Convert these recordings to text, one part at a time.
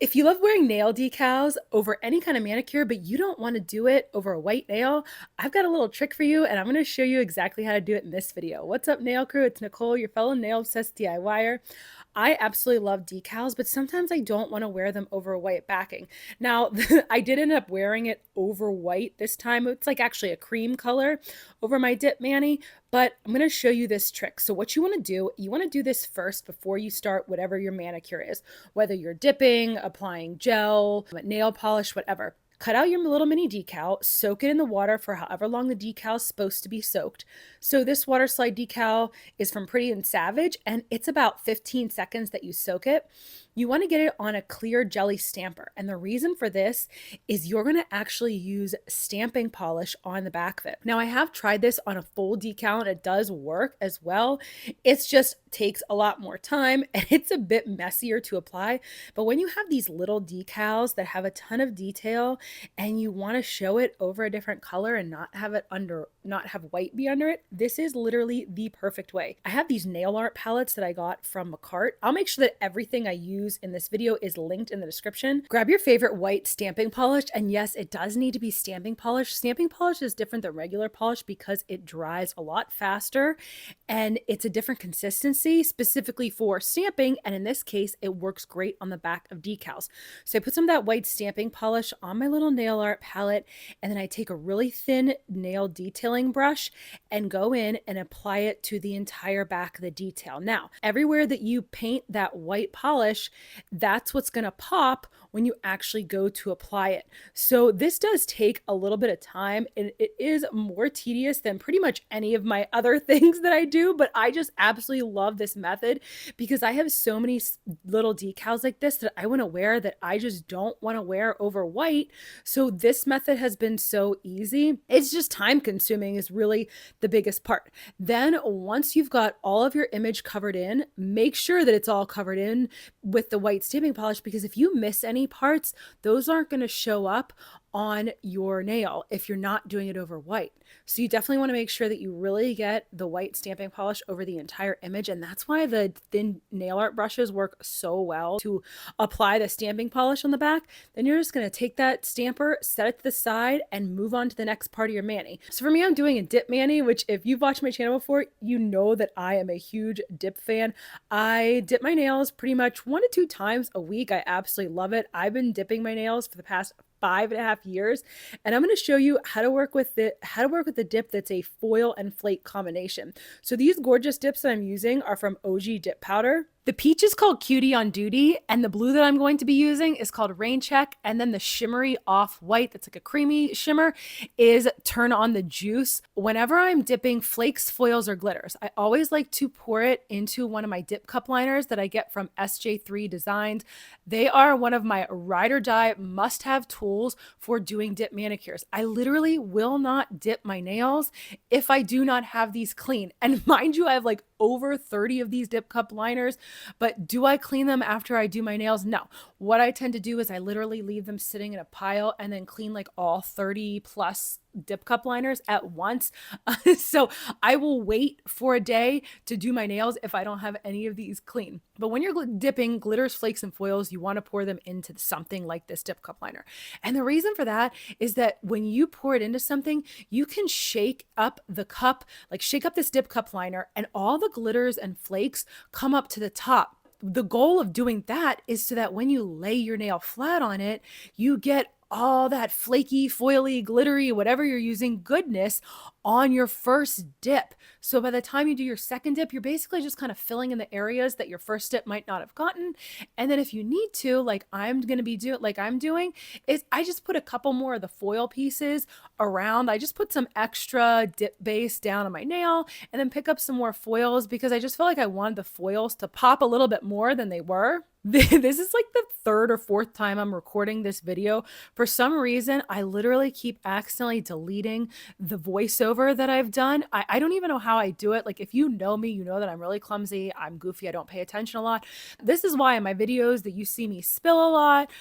If you love wearing nail decals over any kind of manicure, but you don't want to do it over a white nail, I've got a little trick for you and I'm going to show you exactly how to do it in this video. What's up, nail crew? It's Nicole, your fellow nail obsessed DIYer. I absolutely love decals, but sometimes I don't want to wear them over a white backing. Now, I did end up wearing it over white this time. It's like actually a cream color over my dip mani, but I'm going to show you this trick. So what you want to do, you want to do this first before you start whatever your manicure is, whether you're dipping, applying gel, nail polish, whatever. Cut out your little mini decal, soak it in the water for however long the decal is supposed to be soaked. So this water slide decal is from Pretty and Savage, and it's about 15 seconds that you soak it. You want to get it on a clear jelly stamper. And the reason for this is you're going to actually use stamping polish on the back of it. Now, I have tried this on a full decal and it does work as well. It's just takes a lot more time and it's a bit messier to apply. But when you have these little decals that have a ton of detail and you want to show it over a different color and not have white be under it, this is literally the perfect way. I have these nail art palettes that I got from McCart. I'll make sure that everything I use in this video is linked in the description. Grab your favorite white stamping polish, and yes, it does need to be stamping polish. Stamping polish is different than regular polish because it dries a lot faster and it's a different consistency specifically for stamping, and in this case it works great on the back of decals. So I put some of that white stamping polish on my little nail art palette, and then I take a really thin nail detailing brush and go in and apply it to the entire back of the detail. Now, everywhere that you paint that white polish, that's what's going to pop when you actually go to apply it. So this does take a little bit of time, and it is more tedious than pretty much any of my other things that I do, but I just absolutely love this method because I have so many little decals like this that I want to wear that I just don't want to wear over white. So this method has been so easy. It's just time consuming is really the biggest part. Then once you've got all of your image covered in, make sure that it's all covered in with the white stamping polish, because if you miss any parts, those aren't going to show up on your nail if you're not doing it over white. So you definitely want to make sure that you really get the white stamping polish over the entire image, and that's why the thin nail art brushes work so well to apply the stamping polish on the back. Then you're just going to take that stamper, set it to the side, and move on to the next part of your mani. So for me, I'm doing a dip mani, which if you've watched my channel before, you know that I am a huge dip fan. I dip my nails pretty much 1 to 2 times a week. I absolutely love it. I've been dipping my nails for the past 5.5 years, and I'm going to show you how to work with the dip that's a foil and flake combination. So these gorgeous dips that I'm using are from OG Dip Powder. The peach is called Cutie On Duty, and the blue that I'm going to be using is called Rain Check, and then the shimmery off-white that's like a creamy shimmer is Turn On the Juice. Whenever I'm dipping flakes, foils, or glitters, I always like to pour it into one of my dip cup liners that I get from SJ3 Designs. They are one of my ride or die must-have tools for doing dip manicures. I literally will not dip my nails if I do not have these clean. And mind you, I have like over 30 of these dip cup liners. But do I clean them after I do my nails? No. What I tend to do is I literally leave them sitting in a pile and then clean like all 30 plus dip cup liners at once. So I will wait for a day to do my nails if I don't have any of these clean. But when you're dipping glitters, flakes, and foils, you want to pour them into something like this dip cup liner. And the reason for that is that when you pour it into something, you can shake up the cup, like shake up this dip cup liner, and all the glitters and flakes come up to the top. The goal of doing that is so that when you lay your nail flat on it, you get all that flaky, foily, glittery, whatever you're using goodness on your first dip. So by the time you do your second dip, you're basically just kind of filling in the areas that your first dip might not have gotten. And then if you need to, like I'm doing, is I just put a couple more of the foil pieces around. I just put some extra dip base down on my nail and then pick up some more foils because I just felt like I wanted the foils to pop a little bit more than they were. This is like the 3rd or 4th time I'm recording this video. For some reason, I literally keep accidentally deleting the voiceover that I've done. I don't even know how I do it. Like if you know me, you know that I'm really clumsy. I'm goofy. I don't pay attention a lot. This is why in my videos that you see me spill a lot.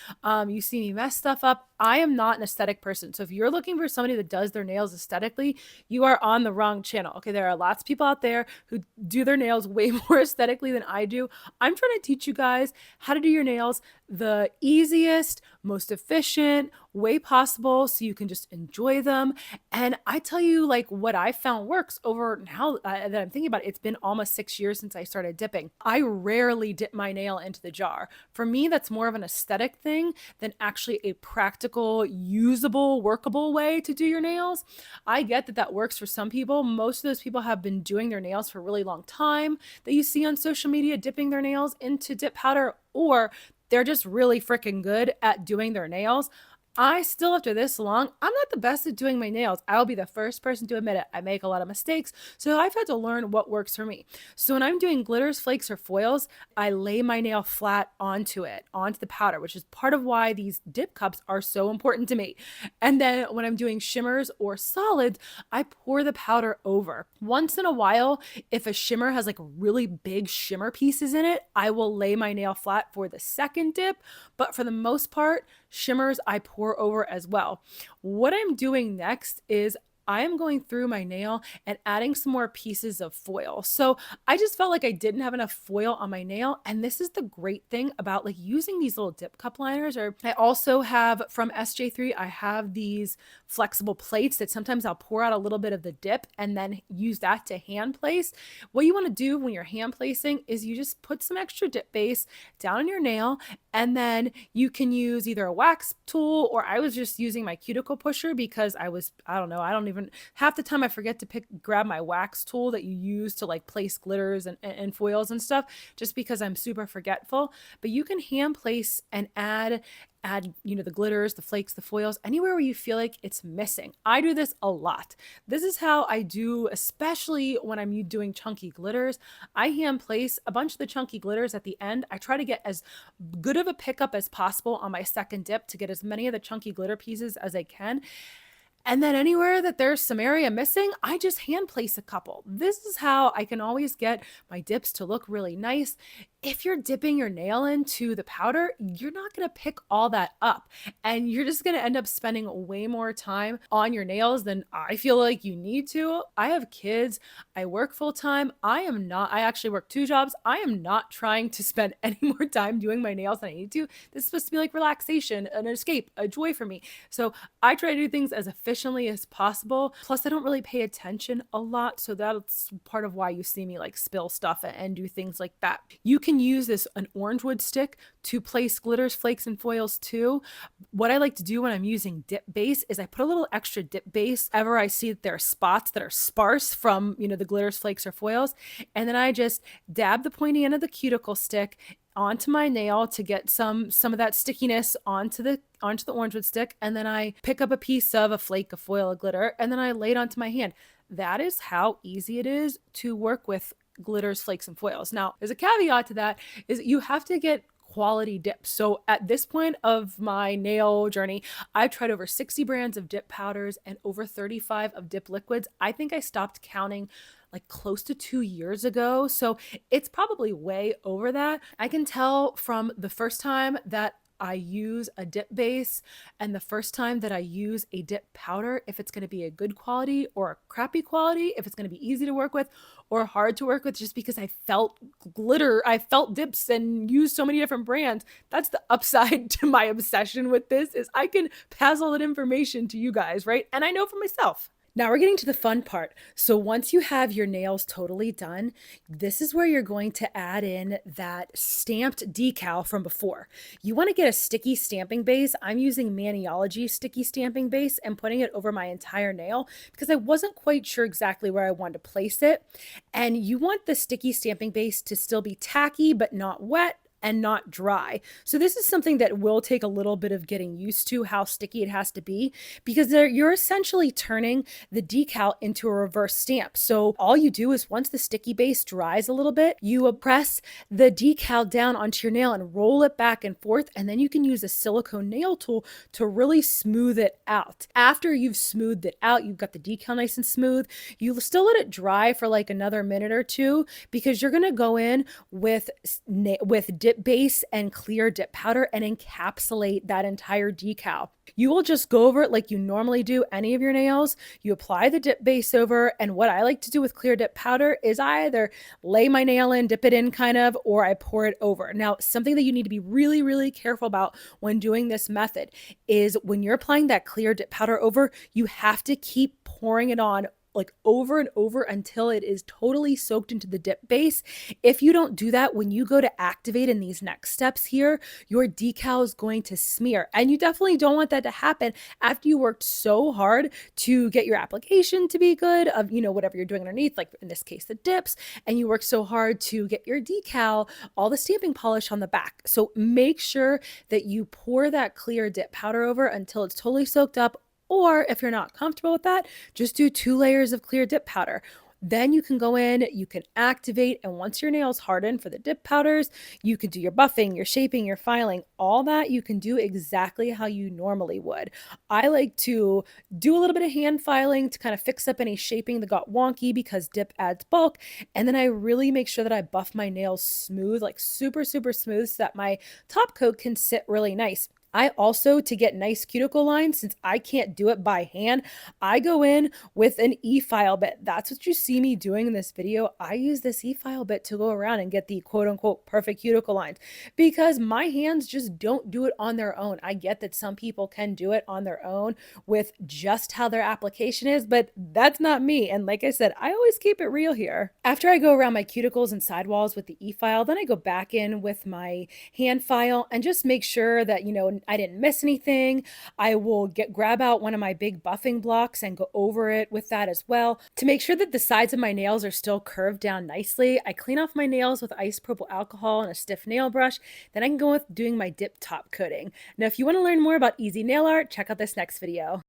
You see me mess stuff up. I am not an aesthetic person. So if you're looking for somebody that does their nails aesthetically, you are on the wrong channel. Okay, there are lots of people out there who do their nails way more aesthetically than I do. I'm trying to teach you guys how to do your nails the easiest, most efficient way possible so you can just enjoy them. And I tell you, like, what I found works over now that I'm thinking about it, it's been almost 6 years since I started dipping. I rarely dip my nail into the jar. For me, that's more of an aesthetic thing than actually a practical, usable, workable way to do your nails. I get that that works for some people. Most of those people have been doing their nails for a really long time that you see on social media, dipping their nails into dip powder, or they're just really freaking good at doing their nails. I still, after this long, I'm not the best at doing my nails. I'll be the first person to admit it. I make a lot of mistakes. So I've had to learn what works for me. So when I'm doing glitters, flakes, or foils, I lay my nail flat onto it, onto the powder, which is part of why these dip cups are so important to me. And then when I'm doing shimmers or solids, I pour the powder over. Once in a while, if a shimmer has like really big shimmer pieces in it, I will lay my nail flat for the second dip. But for the most part, shimmers I pour over as well. What I'm doing next is I am going through my nail and adding some more pieces of foil. So I just felt like I didn't have enough foil on my nail. And this is the great thing about like using these little dip cup liners. Or I also have from SJ3, I have these flexible plates that sometimes I'll pour out a little bit of the dip and then use that to hand place. What you want to do when you're hand placing is you just put some extra dip base down on your nail, and then you can use either a wax tool, or I was just using my cuticle pusher because I don't know, I don't even, half the time I forget to grab my wax tool that you use to like place glitters and foils and stuff, just because I'm super forgetful. But you can hand place and add, the glitters, the flakes, the foils, anywhere where you feel like it's missing. I do this a lot. This is how I do, especially when I'm doing chunky glitters. I hand place a bunch of the chunky glitters at the end. I try to get as good of a pickup as possible on my second dip to get as many of the chunky glitter pieces as I can. And then anywhere that there's some area missing, I just hand place a couple. This is how I can always get my dips to look really nice. If you're dipping your nail into the powder, you're not going to pick all that up, and you're just going to end up spending way more time on your nails than I feel like you need to. I have kids. I work full time. I actually work 2 jobs. I am not trying to spend any more time doing my nails than I need to. This is supposed to be like relaxation, an escape, a joy for me. So I try to do things as efficiently as possible. Plus, I don't really pay attention a lot. So that's part of why you see me like spill stuff and do things like that. You can use an orange wood stick to place glitters, flakes, and foils too. What I like to do when I'm using dip base is I put a little extra dip base ever I see that there are spots that are sparse from, the glitters, flakes, or foils. And then I just dab the pointy end of the cuticle stick onto my nail to get some of that stickiness onto the orange wood stick. And then I pick up a piece of a flake, a foil, a glitter, and then I lay it onto my hand. That is how easy it is to work with glitters, flakes, and foils. Now, there's a caveat to that, is that you have to get quality dips. So at this point of my nail journey, I've tried over 60 brands of dip powders and over 35 of dip liquids. I think I stopped counting like close to 2 years ago. So it's probably way over that. I can tell from the first time that I use a dip base and the first time that I use a dip powder, if it's going to be a good quality or a crappy quality, if it's going to be easy to work with or hard to work with, just because I felt glitter, I felt dips and used so many different brands. That's the upside to my obsession with this, is I can pass all that information to you guys, right? And I know for myself. Now we're getting to the fun part. So once you have your nails totally done, this is where you're going to add in that stamped decal from before. You want to get a sticky stamping base. I'm using Maniology sticky stamping base and putting it over my entire nail because I wasn't quite sure exactly where I wanted to place it. And you want the sticky stamping base to still be tacky but not wet and not dry. So this is something that will take a little bit of getting used to, how sticky it has to be, because you're essentially turning the decal into a reverse stamp. So all you do is once the sticky base dries a little bit, you press the decal down onto your nail and roll it back and forth, and then you can use a silicone nail tool to really smooth it out. After you've smoothed it out, you've got the decal nice and smooth, you still let it dry for like another minute or two, because you're gonna go in with dip base and clear dip powder and encapsulate that entire decal. You will just go over it like you normally do any of your nails. You apply the dip base over, and what I like to do with clear dip powder is I either lay my nail in, dip it in kind of, or I pour it over. Now, something that you need to be really, really careful about when doing this method is when you're applying that clear dip powder over, you have to keep pouring it on like over and over until it is totally soaked into the dip base. If you don't do that, when you go to activate in these next steps here, your decal is going to smear. And you definitely don't want that to happen after you worked so hard to get your application to be good of, whatever you're doing underneath, like in this case, the dips, and you worked so hard to get your decal, all the stamping polish on the back. So make sure that you pour that clear dip powder over until it's totally soaked up. Or if you're not comfortable with that, just do 2 layers of clear dip powder. Then you can go in, you can activate, and once your nails harden for the dip powders, you can do your buffing, your shaping, your filing, all that you can do exactly how you normally would. I like to do a little bit of hand filing to kind of fix up any shaping that got wonky because dip adds bulk, and then I really make sure that I buff my nails smooth, like super, super smooth, so that my top coat can sit really nice. I also, to get nice cuticle lines, since I can't do it by hand, I go in with an e-file bit. That's what you see me doing in this video. I use this e-file bit to go around and get the quote unquote perfect cuticle lines because my hands just don't do it on their own. I get that some people can do it on their own with just how their application is, but that's not me. And like I said, I always keep it real here. After I go around my cuticles and sidewalls with the e-file, then I go back in with my hand file and just make sure that, I didn't miss anything. I will grab out one of my big buffing blocks and go over it with that as well. To make sure that the sides of my nails are still curved down nicely, I clean off my nails with isopropyl alcohol and a stiff nail brush. Then I can go with doing my dip top coating. Now, if you want to learn more about easy nail art, check out this next video.